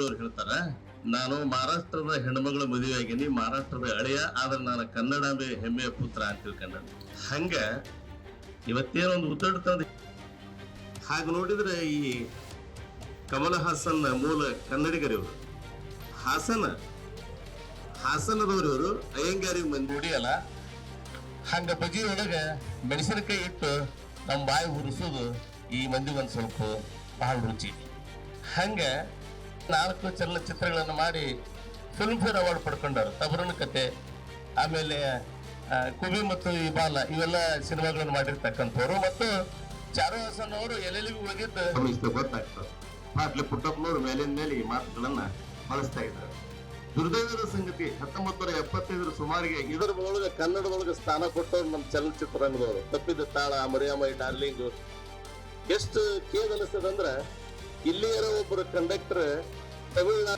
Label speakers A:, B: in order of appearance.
A: ಅವ್ರು ಹೇಳ್ತಾರ, ನಾನು ಮಹಾರಾಷ್ಟ್ರದ ಹೆಣ್ಮಗಳ ಮದುವೆ ಆಗೀನಿ, ಮಹಾರಾಷ್ಟ್ರದ ಅಳಿಯ, ಆದ್ರೆ ನಾನು ಕನ್ನಡಾಂಬೆ ಹೆಮ್ಮೆಯ ಪುತ್ರ ಅಂತ ತಿಳ್ಕೊಂಡ. ಹಂಗ ಇವತ್ತೇನೊಂದು ಉತ್ತಡತನ. ಹಾಗೆ ನೋಡಿದ್ರೆ ಈ ಕಮಲ ಹಾಸನ್ ಮೂಲ ಕನ್ನಡಿಗರಿವರು, ಹಾಸನದವ್ರು ಇವರು, ಅಯ್ಯಂಗಾರಿ ಮಂದಿ ಹೊಡಿಯಲ್ಲ. ಹಂಗ ಬಜಿ ಒಳಗ ಮೆಣಸಿನಕಾಯಿ ಇಟ್ಟು ನಮ್ಮ ಬಾಯಿ ಹುರಿಸೋದು ಈ ಮಂದಿ ಒಂದ್ ಸ್ವಲ್ಪ ಬಹಳ ರುಚಿ. ಹಂಗ 4 ಚಲನಚಿತ್ರಗಳನ್ನು ಮಾಡಿ ಫಿಲ್ಮ್ ಫೇರ್ ಅವಾರ್ಡ್ ಪಡ್ಕೊಂಡಾರು. ತಬರನ ಕತೆ, ಆಮೇಲೆ ಕುಬಿ ಮತ್ತು ಇಬಾಲ, ಇವೆಲ್ಲ ಸಿನಿಮಾಗಳನ್ನು ಮಾಡಿರ್ತಕ್ಕಂಥವ್ರು. ಮತ್ತು ಚಾರು ಹಾಸನ್ ಅವರು ಎಲ್ಲೆಲ್ಲಿಗೂ ಹೋಗಿದ್ದು ಗೊತ್ತಾಗ್ತದೆ. ಪಾಟ್ಲಿ ಪುಟ್ಟಪ್ಪನವರು ಮೇಲಿನ ಮೇಲೆ ಈ ಮಾತುಗಳನ್ನ ಬಳಸ್ತಾ ಇದ್ದಾರೆ. ದುರ್ದೈವದ ಸಂಗತಿ 1975 ಸುಮಾರಿಗೆ ಇದರ ಒಳಗೆ ಕನ್ನಡದೊಳಗೆ ಸ್ಥಾನ ಕೊಟ್ಟವ್ರು ನಮ್ಮ ಚಲನಚಿತ್ರ ರಂಗದವರು. ತಪ್ಪಿದ ತಾಳ, ಮರಿಯಮ್ಮ ಡಾರ್ಲಿಂಗ್. ಎಷ್ಟು ಕೇದ್ ಅನಿಸ್ತದಂದ್ರ, ಇಲ್ಲಿಯರ ಒಬ್ಬರು ಕಂಡಕ್ಟರ್ ತಮಿಳ್ನಾಡು